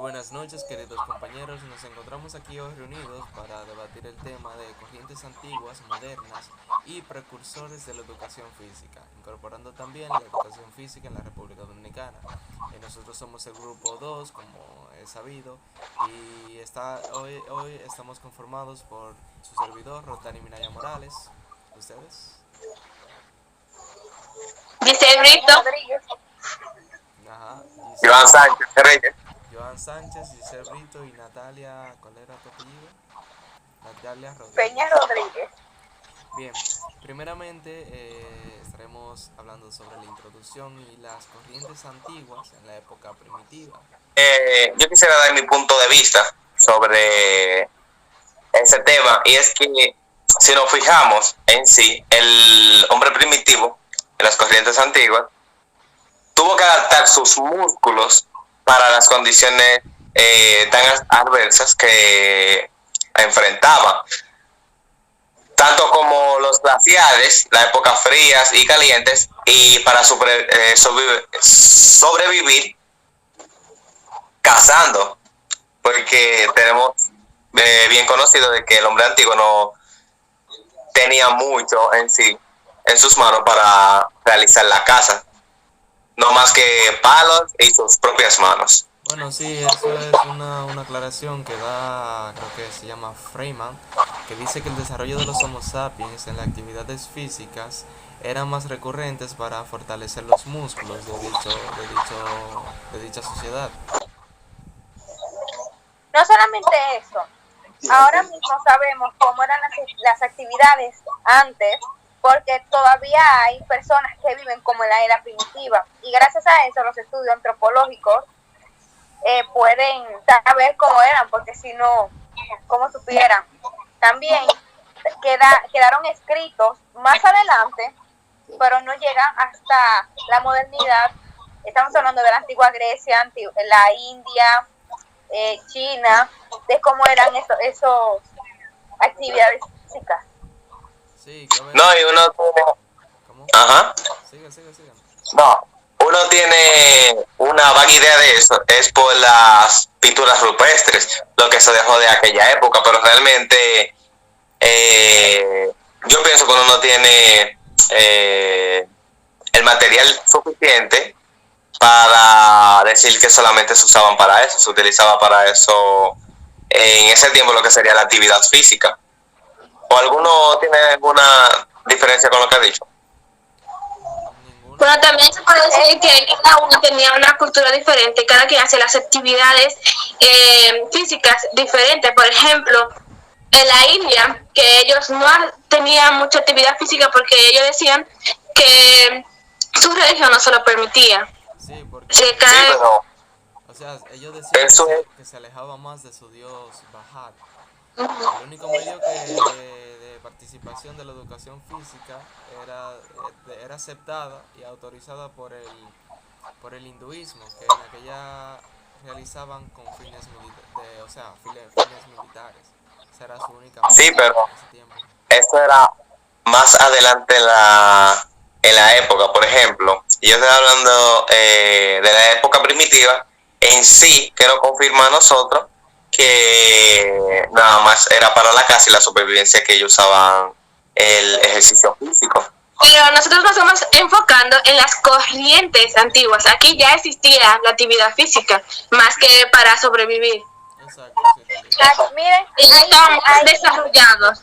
buenas noches, queridos compañeros. Nos encontramos aquí hoy reunidos para debatir el tema de corrientes antiguas, modernas y precursores de la educación física, incorporando también la educación física en la República Dominicana. Nosotros somos el grupo 2, como es sabido, y hoy estamos conformados por su servidor, Rotani Minaya Morales. ¿Ustedes? Dice Brito. Ajá. Joan Sánchez Reyes. Joan Sánchez, Giselle Brito y Natalia, ¿cuál era tu apellido? Natalia Rodríguez. Peña Rodríguez. Bien, primeramente estaremos hablando sobre la introducción y las corrientes antiguas en la época primitiva. Yo quisiera dar mi punto de vista sobre ese tema, y es que si nos fijamos en sí, el hombre primitivo en las corrientes antiguas tuvo que adaptar sus músculos para las condiciones tan adversas que enfrentaba, tanto como los glaciares, las épocas frías y calientes, y para sobrevivir cazando, porque tenemos bien conocido de que el hombre antiguo no tenía mucho en sí, en sus manos para realizar la caza, no más que palos y sus propias manos. Bueno, sí, eso es una aclaración que da, creo que se llama Freeman, que dice que el desarrollo de los Homo sapiens en las actividades físicas eran más recurrentes para fortalecer los músculos de dicha sociedad. No solamente eso, ahora mismo sabemos cómo eran las actividades antes, porque todavía hay personas que viven como en la era primitiva, y gracias a eso los estudios antropológicos pueden saber cómo eran, porque si no, cómo supieran. También quedaron escritos más adelante, pero no llegan hasta la modernidad. Estamos hablando de la antigua Grecia, la India, China, de cómo eran esos actividades físicas. Sí, no, y uno tiene... ¿Cómo? Ajá. Sigue. No, uno tiene una vaga idea de eso, es por las pinturas rupestres, lo que se dejó de aquella época, pero realmente yo pienso que uno no tiene el material suficiente para decir que solamente se usaban para eso, se utilizaba para eso en ese tiempo lo que sería la actividad física. ¿O alguno tiene alguna diferencia con lo que ha dicho? Bueno, también se puede decir que cada uno tenía una cultura diferente, cada quien hace las actividades físicas diferentes. Por ejemplo, en la India, que ellos no tenían mucha actividad física porque ellos decían que su religión no se lo permitía. Sí, porque... Sí, pero... O sea, ellos decían que se alejaba más de su dios Bajat. El único medio de participación de la educación física era aceptada y autorizada por el hinduismo, que en aquella realizaban con fines militares. Esa era su única meta sí, pero en ese tiempo. eso era más adelante en la época. Por ejemplo, yo estoy hablando de la época primitiva en sí, que nos confirma a nosotros que nada más era para la caza y la supervivencia que ellos usaban el ejercicio físico. Pero nosotros nos estamos enfocando en las corrientes antiguas. Aquí ya existía la actividad física, más que para sobrevivir. Exacto, sí, miren, estaban más desarrollados.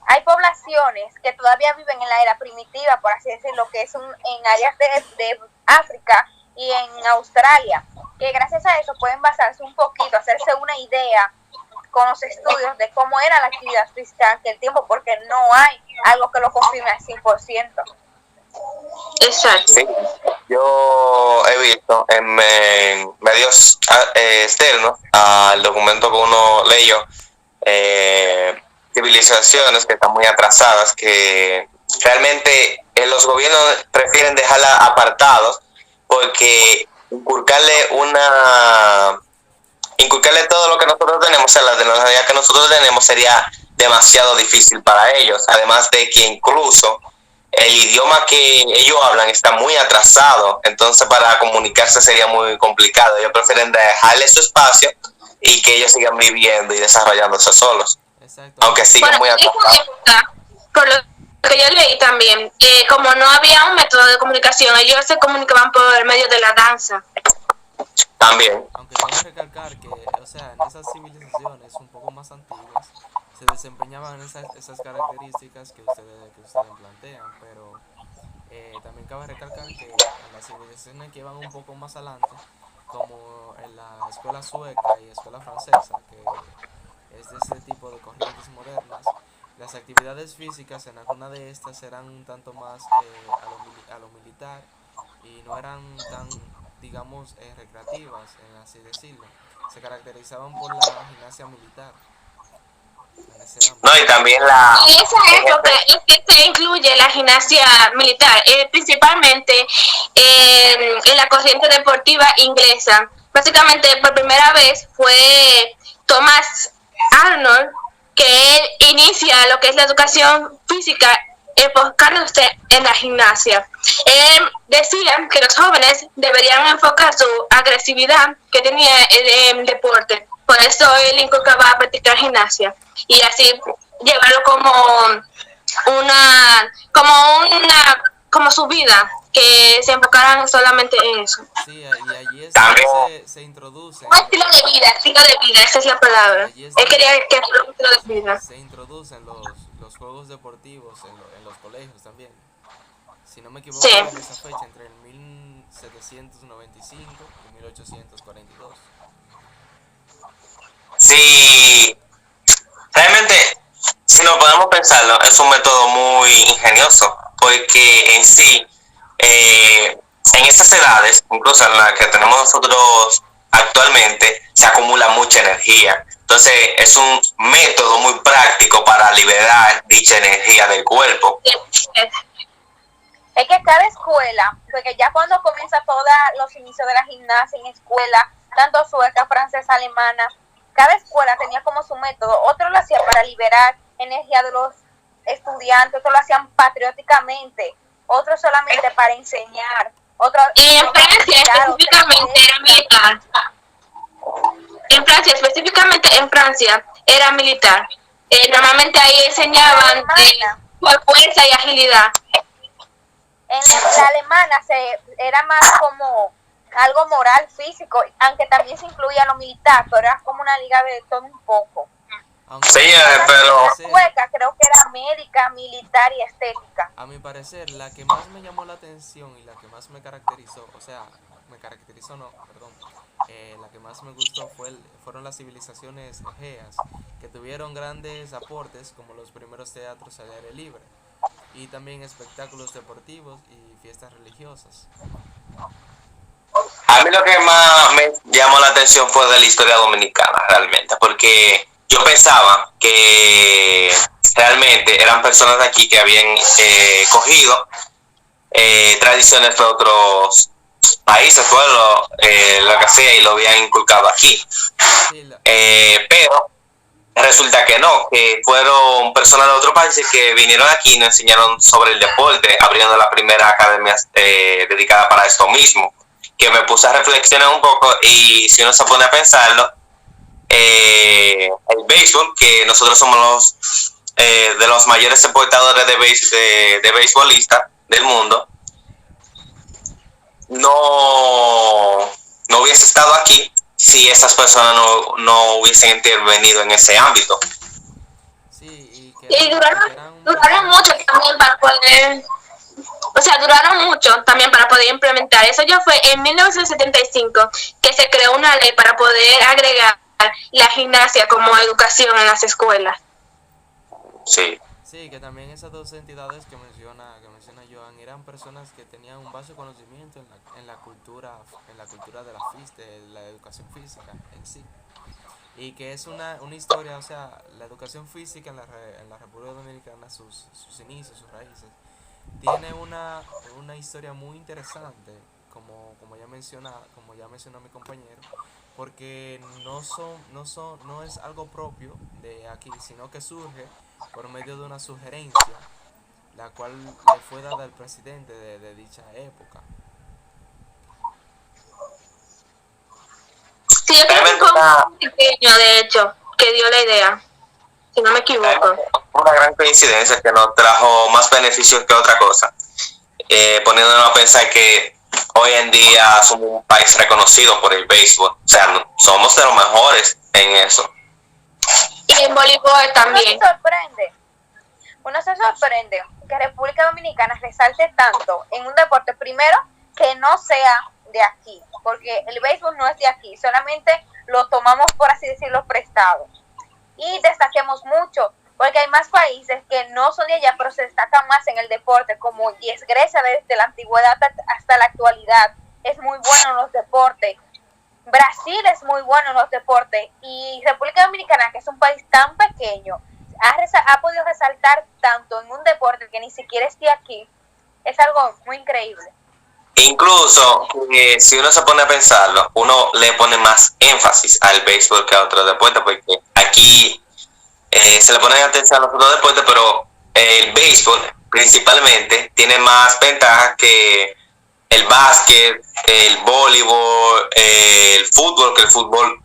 Hay poblaciones que todavía viven en la era primitiva, por así decirlo, que es en áreas de África y en Australia, que gracias a eso pueden basarse un poquito, hacerse una idea con los estudios de cómo era la actividad física en aquel tiempo, porque no hay algo que lo confirme al 100%. Exacto. Sí, yo he visto en medios externos al documento que uno leyó, civilizaciones que están muy atrasadas, que realmente los gobiernos prefieren dejarla apartados porque inculcarle todo lo que nosotros tenemos, o sea, la tecnología que nosotros tenemos sería demasiado difícil para ellos, además de que incluso el idioma que ellos hablan está muy atrasado, entonces para comunicarse sería muy complicado. Ellos prefieren dejarle su espacio y que ellos sigan viviendo y desarrollándose solos, Exacto. aunque sigan muy en esa atrasados. época, por lo que yo leí también, como no había un método de comunicación, ellos se comunicaban por medio de la danza. También. Aunque cabe recalcar que, o sea, en esas civilizaciones un poco más antiguas se desempeñaban esas características que ustedes plantean, pero también cabe recalcar que en las civilizaciones que van un poco más adelante, como en la escuela sueca y escuela francesa, que es de ese tipo de corrientes modernas, las actividades físicas en alguna de estas eran un tanto más a lo militar y no eran tan, digamos, recreativas, así decirlo. Se caracterizaban por la gimnasia militar en ese No, ámbito. y también la... En esa época es que se incluye la gimnasia militar, principalmente en la corriente deportiva inglesa. Básicamente, por primera vez fue Thomas Arnold que él inicia lo que es la educación física enfocándose en la gimnasia. Él decía que los jóvenes deberían enfocar su agresividad que tenía el deporte. Por eso él inculcaba a practicar gimnasia y así llevarlo como su vida, que se enfocaran solamente en eso. Sí, y allí es También. donde se introducen. Un estilo de vida, esa es la palabra. Allí es Él donde quería que fuera un estilo de vida. se introducen los juegos deportivos en los colegios también. Si no me equivoco, Sí. en esa fecha, entre el 1795 y 1842. Sí, realmente, si no podemos pensarlo, es un método muy ingenioso, porque en sí, en esas edades, incluso en la que tenemos nosotros actualmente, se acumula mucha energía. Entonces, es un método muy práctico para liberar dicha energía del cuerpo. Es que cada escuela, porque ya cuando comienza todos los inicios de la gimnasia en escuela, tanto sueca, francesa, alemana, cada escuela tenía como su método. Otros lo hacían para liberar energía de los estudiantes, otros lo hacían patrióticamente, otros solamente para enseñar. Otros En Francia específicamente era militar. En Francia era militar. Normalmente ahí enseñaban por fuerza y agilidad. En la alemana era más como algo moral, físico, aunque también se incluía lo militar, pero era como una liga de todo un poco. Aunque Sí, pero... La sueca creo que era médica, militar y estética. a mi parecer, la que más me llamó la atención y la que más me caracterizó, la que más me gustó fueron las civilizaciones egeas, que tuvieron grandes aportes como los primeros teatros al aire libre y también espectáculos deportivos y fiestas religiosas. A mí lo que más me llamó la atención fue de la historia dominicana, realmente, porque yo pensaba que realmente eran personas de aquí que habían cogido tradiciones de otros países, pueblos, lo que sea, y lo habían inculcado aquí. Sí, Pero resulta que no, que fueron personas de otros países que vinieron aquí y nos enseñaron sobre el deporte, abriendo la primera academia dedicada para esto mismo, que me puse a reflexionar un poco y si uno se pone a pensarlo, el béisbol, que nosotros somos de los mayores exportadores de beisbolistas del mundo, no hubiese estado aquí si esas personas no hubiesen intervenido en ese ámbito. sí, Y duraron mucho también para poder, duraron mucho también para poder implementar. Eso ya fue en 1975 que se creó una ley para poder agregar la gimnasia como educación en las escuelas. Sí. Sí, que también esas dos entidades que menciona Joan eran personas que tenían un vasto conocimiento en la cultura de la educación física en sí. Y que es una historia, o sea, la educación física en la República Dominicana, sus inicios, sus raíces, tiene una historia muy interesante, como ya mencionó mi compañero, porque no es algo propio de aquí, sino que surge por medio de una sugerencia la cual le fue dada al presidente de dicha época. Sí, yo creo que Realmente fue un pequeño, de hecho, que dio la idea, si no me equivoco. una gran coincidencia que nos trajo más beneficios que otra cosa. Poniéndonos a pensar que hoy en día somos un país reconocido por el béisbol. O sea, somos de los mejores en eso. Y en voleibol Uno también. se sorprende que República Dominicana resalte tanto en un deporte, primero, que no sea de aquí, porque el béisbol no es de aquí, solamente lo tomamos, por así decirlo, prestado. Y destaquemos mucho, porque hay más países que no son de allá, pero se destacan más en el deporte, como y es Grecia desde la antigüedad hasta la actualidad. Es muy bueno en los deportes. Brasil es muy bueno en los deportes. Y República Dominicana, que es un país tan pequeño, ha podido resaltar tanto en un deporte que ni siquiera esté aquí. Es algo muy increíble. Incluso, si uno se pone a pensarlo, uno le pone más énfasis al béisbol que a otros deportes, porque aquí se le pone atención a los otros deportes, pero el béisbol principalmente tiene más ventajas que el básquet, el voleibol, el fútbol, que el fútbol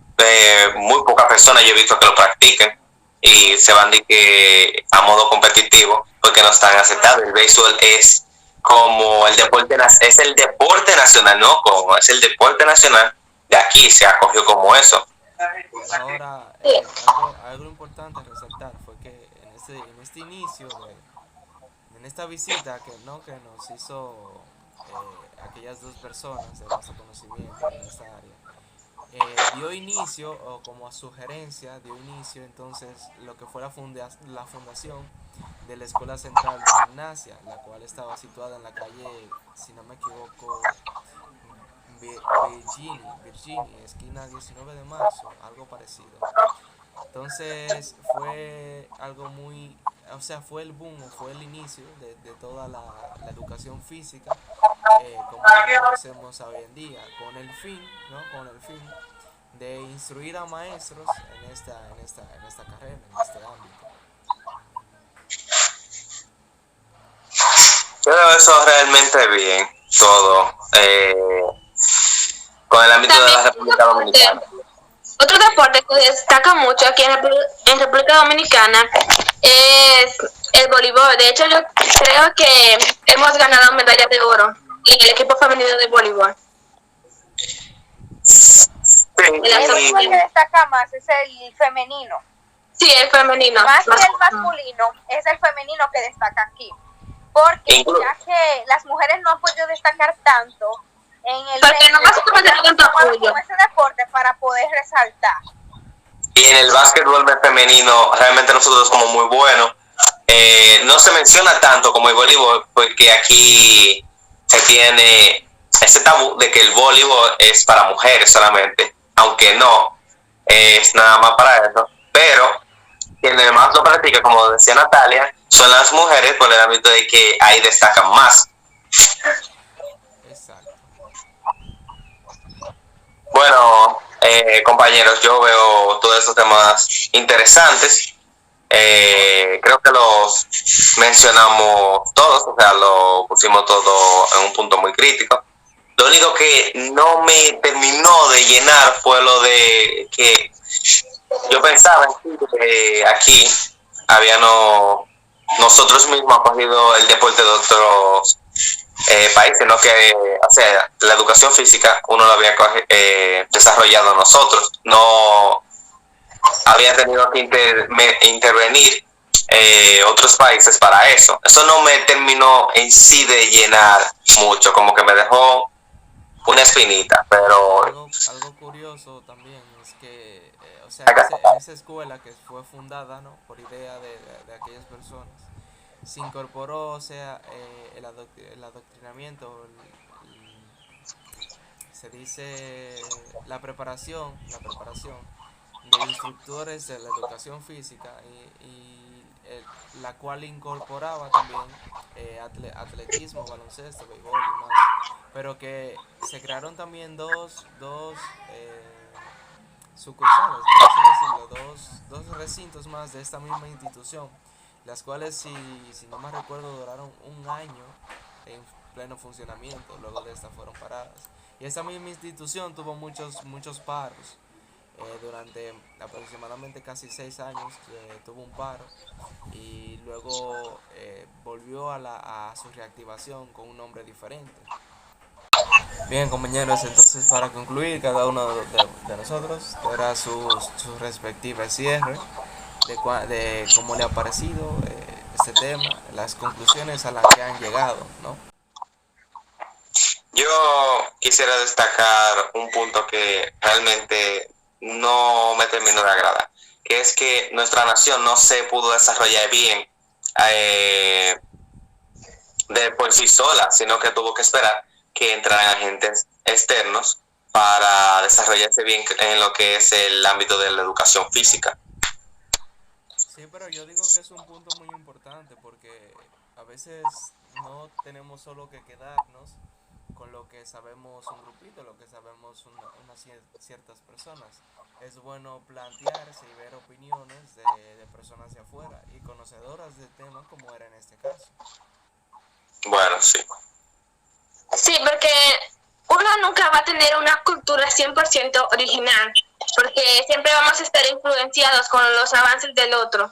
muy pocas personas yo he visto que lo practiquen y se van de que a modo competitivo porque no están aceptados. El béisbol es como el deporte, es el deporte nacional, no como es el deporte nacional de aquí, se acogió como eso. Ahora, algo importante a resaltar fue que en este inicio, en esta visita que nos hizo aquellas dos personas de nuestro conocimiento en esta área, dio inicio, o como sugerencia, dio inicio entonces lo que fue la fundación de la Escuela Central de Gimnasia, la cual estaba situada en la calle, si no me equivoco, Virginia, esquina 19 de marzo, algo parecido. Entonces fue algo muy, o sea, fue el boom, fue el inicio de toda la educación física, como la conocemos hoy en día, con el fin, ¿no? Con el fin de instruir a maestros en esta carrera, en este ámbito. Yo veo eso realmente bien, todo, con el ámbito de la República Dominicana. Otro deporte que destaca mucho aquí en República Dominicana es el voleibol. De hecho, yo creo que hemos ganado medallas de oro en el equipo femenino de voleibol. El equipo que destaca más es el femenino. Sí, el femenino. Más que el masculino, es el femenino que destaca aquí. Porque ya que las mujeres no han podido destacar tanto en el porque no más tanto apoyo ese deporte para poder resaltar. Y en el básquetbol femenino realmente nosotros somos muy buenos. No se menciona tanto como el voleibol porque aquí se tiene ese tabú de que el voleibol es para mujeres solamente, aunque no es nada más para eso, pero quienes más lo practican, como decía Natalia, son las mujeres por el ámbito de que ahí destacan más. Exacto. Bueno, compañeros, yo veo todos estos temas interesantes. Creo que los mencionamos todos, o sea, lo pusimos todo en un punto muy crítico. Lo único que no me terminó de llenar fue lo de que yo pensaba que aquí nosotros mismos hemos cogido el deporte de otros países, ¿no? Que, o sea, la educación física uno lo había desarrollado nosotros, no había tenido que intervenir otros países para eso. Eso no me terminó en sí de llenar mucho, como que me dejó una espinita, pero algo curioso también es que, o sea, en esa escuela que fue fundada, ¿no? Por idea de aquellas personas, se incorporó, o sea, el adoctrinamiento, se dice la preparación de instructores de la educación física la cual incorporaba también atletismo, baloncesto, béisbol y más, pero que se crearon también dos sucursales, por así decirlo, dos recintos más de esta misma institución, las cuales, si no me recuerdo, duraron un año en pleno funcionamiento. Luego de esta fueron paradas. Y esta misma institución tuvo muchos paros. Durante aproximadamente casi 6 años tuvo un paro y luego volvió a su reactivación con un nombre diferente. Bien, compañeros, entonces para concluir, cada uno de nosotros dará su respectiva cierre de cómo le ha parecido este tema, las conclusiones a las que han llegado, ¿no? Yo quisiera destacar un punto que realmente no me terminó de agradar, que es que nuestra nación no se pudo desarrollar bien de por sí sola, sino que tuvo que esperar que entraran agentes externos para desarrollarse bien en lo que es el ámbito de la educación física. Sí, pero yo digo que es un punto muy importante porque a veces no tenemos solo que quedarnos con lo que sabemos un grupito, lo que sabemos ciertas personas. Es bueno plantearse y ver opiniones de personas de afuera y conocedoras del tema como era en este caso. Bueno, sí. Sí, porque uno nunca va a tener una cultura 100% original, porque siempre vamos a estar influenciados con los avances del otro.